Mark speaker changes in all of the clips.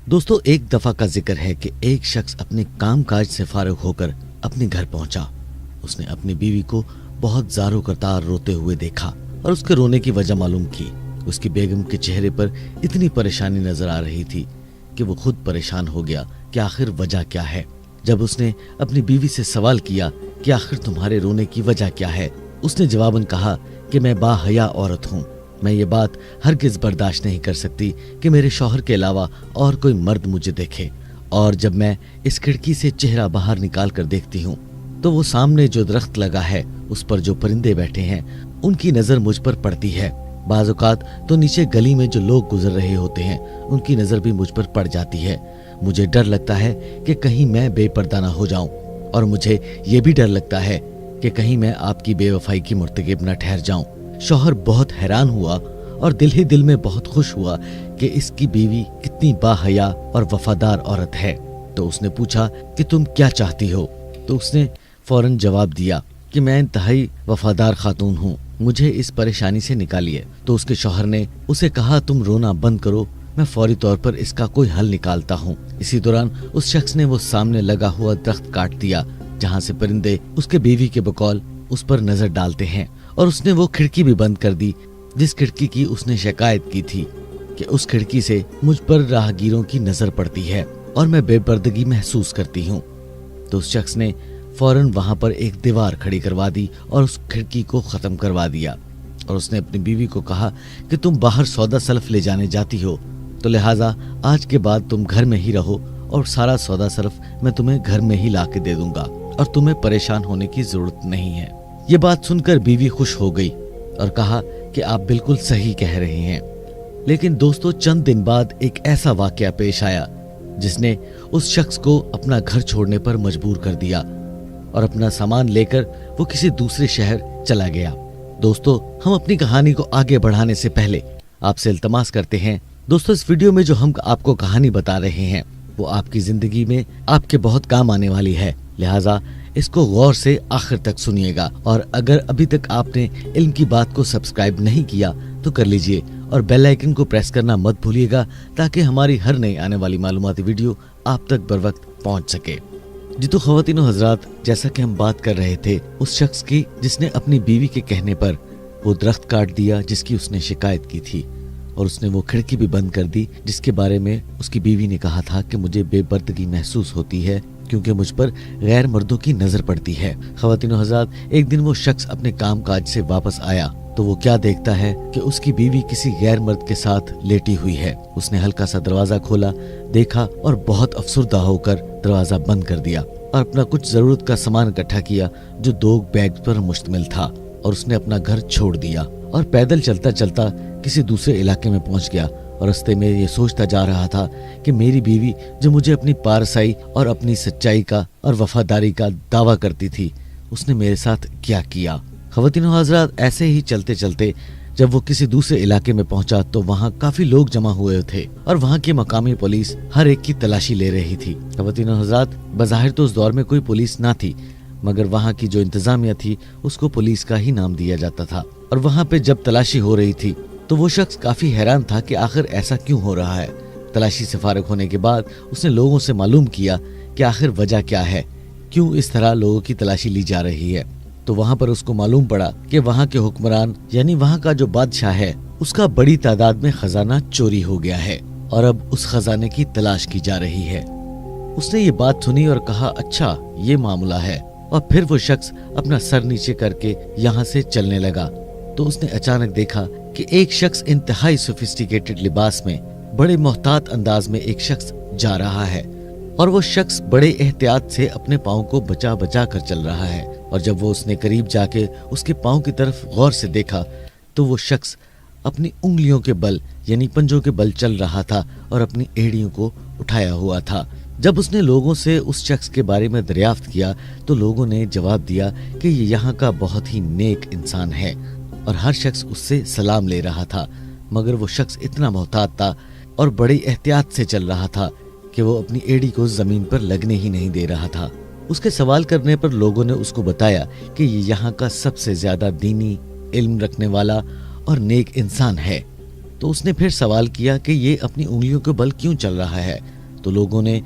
Speaker 1: दोस्तों, एक दफा का जिक्र है कि एक शख्स अपने काम काज से फारिग होकर अपने घर पहुंचा। उसने अपनी बीवी को बहुत ज़ारो कतार रोते हुए देखा और उसके रोने की वजह मालूम की। उसकी बेगम के चेहरे पर इतनी परेशानी नजर आ रही थी कि वो खुद परेशान हो गया कि आखिर वजह क्या है। जब उसने अपनी बीवी से सवाल किया कि आखिर तुम्हारे रोने की वजह क्या है, उसने जवाबन कहा कि मैं बाहया औरत हूँ। मैं ये बात हरगिज बर्दाश्त नहीं कर सकती कि मेरे शौहर के अलावा और कोई मर्द मुझे देखे, और जब मैं इस खिड़की से चेहरा बाहर निकाल कर देखती हूँ तो वो सामने जो दरख्त लगा है उस पर जो परिंदे बैठे हैं उनकी नजर मुझ पर पड़ती है। बाज़ औक़ात तो नीचे गली में जो लोग गुजर रहे होते हैं उनकी नजर भी मुझ पर पड़ जाती है। मुझे डर लगता है कि कहीं मैं बेपर्दा ना हो जाऊं, और मुझे ये भी डर लगता है कि कहीं मैं आपकी बेवफाई की मुर्तकिब न ठहर जाऊं। शौहर बहुत हैरान हुआ और दिल ही दिल में बहुत खुश हुआ कि इसकी बीवी कितनी बाहया और वफादार औरत है। तो उसने पूछा कि तुम क्या चाहती हो? तो उसने फौरन जवाब दिया कि मैं इंतहाई वफादार खातून हूँ, मुझे इस परेशानी से निकालिए। तो उसके शौहर ने उसे कहा, तुम रोना बंद करो, मैं फौरी तौर पर इसका कोई हल निकालता हूँ। इसी दौरान उस शख्स ने वो सामने लगा हुआ दरख्त काट दिया जहाँ से परिंदे उसके बीवी के बकौल उस पर नजर डालते हैं, और उसने वो खिड़की भी बंद कर दी जिस खिड़की की उसने शिकायत की थी कि उस खिड़की से मुझ पर राहगीरों की नजर पड़ती है और मैं बेपर्दगी महसूस करती हूँ। तो उस शख्स ने फौरन वहां पर एक दीवार खड़ी करवा दी और उस खिड़की को खत्म करवा दिया, और उसने अपनी बीवी को कहा कि तुम बाहर सौदा सलफ ले जाने जाती हो, तो लिहाजा आज के बाद तुम घर में ही रहो और सारा सौदा सलफ मैं तुम्हें घर में ही ला के दे दूंगा और तुम्हें परेशान होने की जरूरत नहीं है। ये बात सुनकर बीवी खुश हो गई और कहा कि आप बिल्कुल सही कह रहे हैं। लेकिन दोस्तों, चंद दिन बाद एक ऐसा वाकया पेश आया जिसने उस शख्स को अपना घर छोड़ने पर मजबूर कर दिया और अपना सामान लेकर वो किसी दूसरे शहर चला गया। दोस्तों, हम अपनी कहानी को आगे बढ़ाने से पहले आपसे इल्तमास करते हैं, दोस्तों इस वीडियो में जो हम आपको कहानी बता रहे हैं वो आपकी जिंदगी में आपके बहुत काम आने वाली है, लिहाजा इसको गौर से आखिर तक सुनिएगा। और अगर अभी तक आपने इल्म की बात को सब्सक्राइब नहीं किया तो कर लीजिए और बेल आइकन को प्रेस करना मत भूलिएगा ताकि हमारी हर नई आने वाली मालूमाती वीडियो आप तक बर वक्त पहुँच सके। जी तो ख़वातीनो हज़रात, जैसा कि हम बात कर रहे थे उस शख्स की जिसने अपनी बीवी के कहने पर वो दरख्त काट दिया जिसकी उसने शिकायत की थी, और उसने वो खिड़की भी बंद कर दी जिसके बारे में उसकी बीवी ने कहा था कि मुझे बेपर्दगी महसूस होती है क्योंकि मुझ पर गैर मर्दों की नजर पड़ती है। ख़वातीनो हज़रात, एक दिन वो शख्स अपने काम काज से वापस आया तो वो क्या देखता है कि उसकी बीवी किसी गैर मर्द के साथ लेटी हुई है। उसने हल्का सा दरवाजा खोला, देखा और बहुत अफसुर्दा होकर दरवाजा बंद कर दिया और अपना कुछ जरूरत का सामान इकट्ठा किया जो 2 बैग पर मुश्तमिल था, और उसने अपना घर छोड़ दिया और पैदल चलता चलता किसी दूसरे इलाके में पहुंच गया। और रास्ते में ये सोचता जा रहा था कि मेरी बीवी जो मुझे अपनी पारसाई और अपनी सच्चाई का और वफादारी का दावा करती थी, उसने मेरे साथ क्या किया। ख़वातीनो हज़रात, ऐसे ही चलते चलते जब वो किसी दूसरे इलाके में पहुंचा तो वहाँ काफी लोग जमा हुए थे और वहाँ की मकामी पुलिस हर एक की तलाशी ले रही थी। ख़वातीनो हज़रात, बज़ाहिर तो उस दौर में कोई पुलिस ना थी, मगर वहाँ की जो इंतजामिया थी उसको पुलिस का ही नाम दिया जाता था। और वहाँ पे जब तलाशी हो रही थी तो वो शख्स काफी हैरान था कि आखिर ऐसा क्यों हो रहा है। तलाशी से फारिग होने के बाद उसने लोगों से मालूम किया कि आखिर वजह क्या है, क्यों इस तरह लोगों की तलाशी ली जा रही है। तो वहाँ पर उसको मालूम पड़ा कि वहाँ के हुक्मरान यानी वहाँ का जो बादशाह है उसका बड़ी तादाद में खजाना चोरी हो गया है और अब उस खजाने की तलाश की जा रही है। उसने ये बात सुनी और कहा, अच्छा ये मामला है, और फिर वो शख्स अपना सर नीचे करके यहाँ से चलने लगा। तो उसने अचानक देखा कि एक शख्स इंतहाई सोफिस्टिकेटेड लिबास में बड़े मोहतात अंदाज में एक शख्स जा रहा है, और वो शख्स बड़े एहतियात से अपने पाँव को बचा बचा कर चल रहा है। और जब वो उसने करीब जाके उसके पाँव की तरफ गौर से देखा तो वो शख्स अपनी उंगलियों के बल यानी पंजों के बल चल रहा था और अपनी एड़ियों को उठाया हुआ था। जब उसने लोगों से उस शख्स के बारे में दरियाफ्त किया तो लोगों ने जवाब दिया कि ये यहाँ का बहुत ही नेक इंसान है, और हर शख्स उससे सलाम ले रहा था। मगर वो शख्स इतना मोहतात था और बड़ी एहतियात से चल रहा था कि वो अपनी एड़ी को जमीन पर लगने ही नहीं दे रहा था। उसके सवाल करने पर लोगों ने उसको बताया कि ये यहाँ का सबसे ज्यादा दीनी इल्म रखने वाला और नेक इंसान है। तो उसने फिर सवाल किया कि ये अपनी उंगलियों के बल क्यों चल रहा है। तो लोगों ने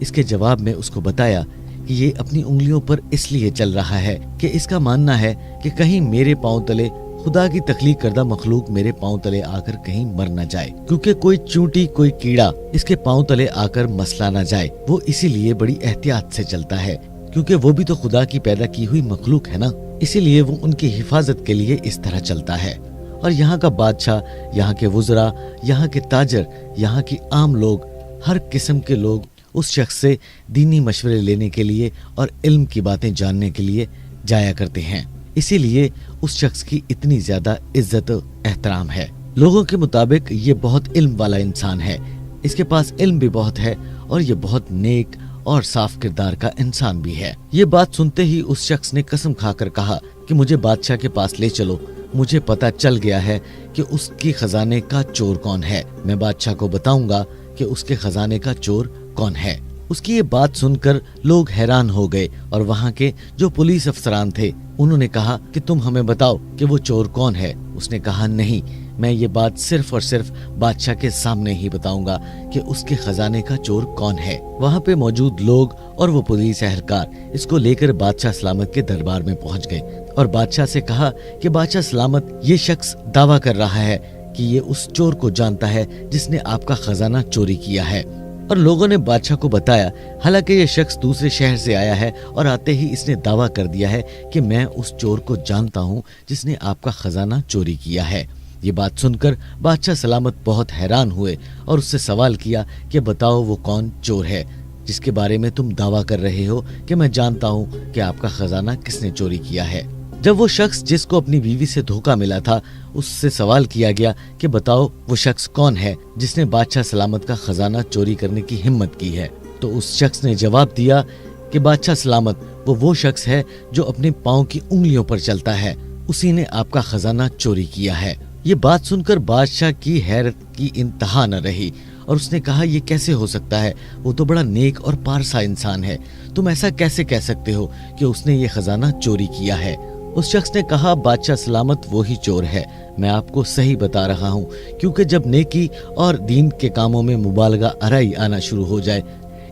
Speaker 1: इसके जवाब में उसको बताया कि ये अपनी उंगलियों पर इसलिए चल रहा है कि इसका मानना है कि कहीं मेरे पांव तले खुदा की तख्लीक करदा मखलूक मेरे पांव तले आकर कहीं मर न जाए, क्योंकि कोई चूंटी कोई कीड़ा इसके पांव तले आकर मसला न जाए। वो इसीलिए बड़ी एहतियात से चलता है, क्योंकि वो भी तो खुदा की पैदा की हुई मखलूक है ना, इसीलिए वो उनकी हिफाजत के लिए इस तरह चलता है। और यहाँ का बादशाह, यहाँ के वुज़रा, यहाँ के ताजर, यहाँ की आम लोग, हर किस्म के लोग उस शख्स से दीनी मशवरे लेने के लिए और इल्म की बातें जानने के लिए जाया करते हैं। इसीलिए उस शख्स की इतनी ज्यादा इज्जत एहतराम है। लोगों के मुताबिक ये बहुत इल्म वाला इंसान है, इसके पास इल्म भी बहुत है और ये बहुत नेक और साफ किरदार का इंसान भी है। ये बात सुनते ही उस शख्स ने कसम खाकर कहा कि मुझे बादशाह के पास ले चलो, मुझे पता चल गया है कि उसकी खजाने का चोर कौन है। मैं बादशाह को बताऊंगा कि उसके खजाने का चोर कौन है। उसकी ये बात सुनकर लोग हैरान हो गए और वहाँ के जो पुलिस अफसरान थे उन्होंने कहा कि तुम हमें बताओ कि वो चोर कौन है। उसने कहा नहीं, मैं ये बात सिर्फ और सिर्फ बादशाह के सामने ही बताऊंगा कि उसके खजाने का चोर कौन है। वहाँ पे मौजूद लोग और वो पुलिस एहलकार इसको लेकर बादशाह सलामत के दरबार में पहुँच गए और बादशाह से कहा कि बादशाह सलामत, ये शख्स दावा कर रहा है कि ये उस चोर को जानता है जिसने आपका खजाना चोरी किया है। और लोगों ने बादशाह को बताया, हालांकि ये शख्स दूसरे शहर से आया है और आते ही इसने दावा कर दिया है कि मैं उस चोर को जानता हूँ जिसने आपका खजाना चोरी किया है। ये बात सुनकर बादशाह सलामत बहुत हैरान हुए और उससे सवाल किया कि बताओ वो कौन चोर है जिसके बारे में तुम दावा कर रहे हो कि मैं जानता हूँ कि आपका खजाना किसने चोरी किया है। जब वो शख्स जिसको अपनी बीवी से धोखा मिला था उससे सवाल किया गया कि बताओ वो शख्स कौन है जिसने बादशाह सलामत का खजाना चोरी करने की हिम्मत की है, तो उस शख्स ने जवाब दिया कि बादशाह सलामत, वो शख्स है जो अपने पाँव की उंगलियों पर चलता है, उसी ने आपका खजाना चोरी किया है। ये बात सुनकर बादशाह की हैरत की इंतहा न रही और उसने कहा, ये कैसे हो सकता है, वो तो बड़ा नेक और पारसा इंसान है, तुम ऐसा कैसे कह सकते हो कि उसने ये खजाना चोरी किया है। उस शख्स ने कहा, बादशाह सलामत वो ही चोर है, मैं आपको सही बता रहा हूँ, क्योंकि जब नेकी और दीन के कामों में मुबालगा आराई आना शुरू हो जाए,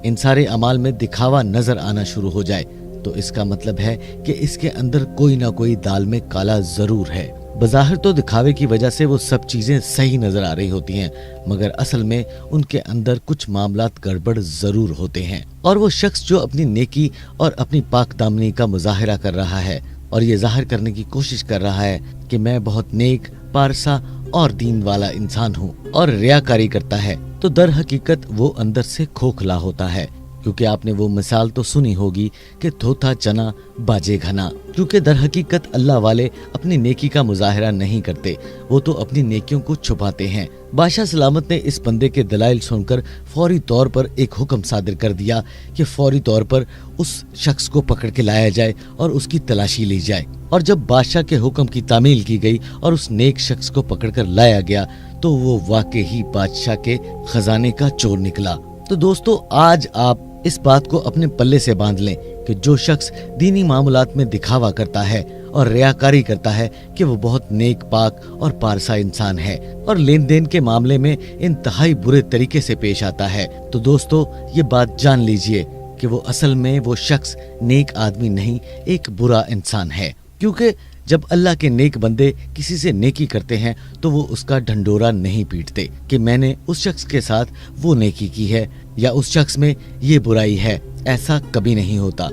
Speaker 1: इन सारे अमाल में दिखावा नजर आना शुरू हो जाए, तो इसका मतलब है कि इसके अंदर कोई ना कोई दाल में काला जरूर है। बज़ाहिर तो दिखावे की वजह से वो सब चीजें सही नजर आ रही होती हैं, मगर असल में उनके अंदर कुछ मामलात गड़बड़ जरूर होते हैं। और वो शख्स जो अपनी नेकी और अपनी पाक दामनी का मुजाहिरा कर रहा है और ये जाहिर करने की कोशिश कर रहा है कि मैं बहुत नेक, पारसा और दीन वाला इंसान हूँ और रियाकारी करता है, तो दर हकीकत वो अंदर से खोखला होता है। क्योंकि आपने वो मिसाल तो सुनी होगी कि धोता चना बाजे घना, क्योंकि दर हकीकत अल्लाह वाले अपनी नेकी का मुजाहिरा नहीं करते, वो तो अपनी नेकियों को छुपाते हैं। बादशाह सलामत ने इस बंदे के दलाइल सुनकर फौरी तौर पर एक हुक्म सादिर कर दिया कि फौरी तौर पर उस शख्स को पकड़ के लाया जाए और उसकी तलाशी ली जाए। और जब बादशाह के हुक्म की तामील की गई और उस नेक शख्स को पकड़कर लाया गया तो वो वाकई ही बादशाह के खजाने का चोर निकला। तो दोस्तों, आज आप इस बात को अपने पल्ले से बांध लें कि जो शख्स दीनी मामलात में दिखावा करता है और रियाकारी करता है कि वो बहुत नेक, पाक और पारसा इंसान है और लेन देन के मामले में इंतहाई बुरे तरीके से पेश आता है, तो दोस्तों ये बात जान लीजिए कि वो असल में वो शख्स नेक आदमी नहीं, एक बुरा इंसान है। क्योंकि जब अल्लाह के नेक बंदे किसी से नेकी करते हैं तो वो उसका ढंडोरा नहीं पीटते कि मैंने उस शख्स के साथ वो नेकी की है या उस शख्स में ये बुराई है, ऐसा कभी नहीं होता।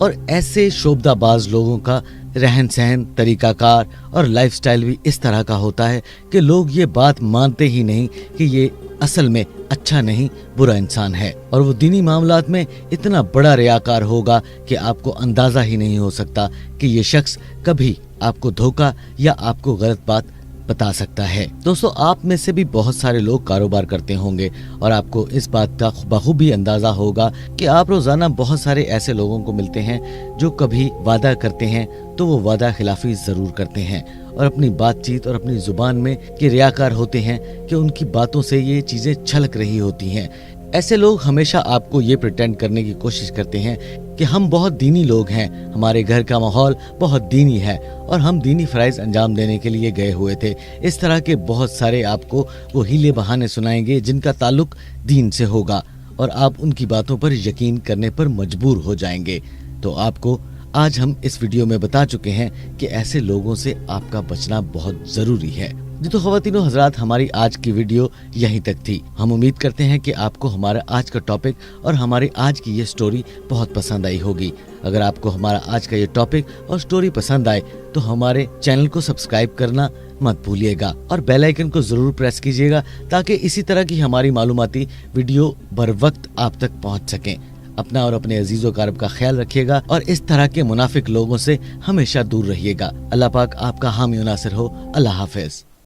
Speaker 1: और ऐसे शोबदाबाज लोगों का रहन सहन, तरीकाकार और लाइफस्टाइल भी इस तरह का होता है कि लोग ये बात मानते ही नहीं कि ये असल में अच्छा नहीं, बुरा इंसान है। और वो दीनी मामलात में इतना बड़ा रियाकार होगा कि आपको अंदाजा ही नहीं हो सकता कि ये शख्स कभी आपको धोखा या आपको गलत बात बता सकता है। दोस्तों, आप में से भी बहुत सारे लोग कारोबार करते होंगे और आपको इस बात का बखूबी अंदाजा होगा कि आप रोजाना बहुत सारे ऐसे लोगों को मिलते हैं जो कभी वादा करते हैं तो वो वादा खिलाफी जरूर करते हैं और अपनी बातचीत और अपनी जुबान में ये रियाकार होते हैं कि उनकी बातों से ये चीजें छलक रही होती हैं। ऐसे लोग हमेशा आपको ये प्रिटेंड करने की कोशिश करते हैं کہ ہم بہت دینی لوگ ہیں، ہمارے گھر کا ماحول بہت دینی ہے اور ہم دینی فرائض انجام دینے کے لیے گئے ہوئے تھے۔ اس طرح کے بہت سارے آپ کو وہ ہیلے بہانے سنائیں گے جن کا تعلق دین سے ہوگا اور آپ ان کی باتوں پر یقین کرنے پر مجبور ہو جائیں گے۔ تو آپ کو آج ہم اس ویڈیو میں بتا چکے ہیں کہ ایسے لوگوں سے آپ کا بچنا بہت ضروری ہے۔ جی تو خواتین و حضرات، ہماری آج کی ویڈیو یہیں تک تھی۔ ہم امید کرتے ہیں کہ آپ کو ہمارا آج کا ٹاپک اور ہماری آج کی یہ سٹوری بہت پسند آئی ہوگی۔ اگر آپ کو ہمارا آج کا یہ ٹاپک اور سٹوری پسند آئے تو ہمارے چینل کو سبسکرائب کرنا مت بھولیے گا اور بیل آئیکن کو ضرور پریس کیجیے گا تاکہ اسی طرح کی ہماری معلوماتی ویڈیو بر وقت آپ تک پہنچ سکیں۔ اپنا اور اپنے عزیز و اقارب کا خیال رکھیے گا اور اس طرح کے منافق لوگوں سے ہمیشہ دور رہیے گا۔ اللہ پاک آپ کا حامی و ناصر ہو۔ اللہ حافظ۔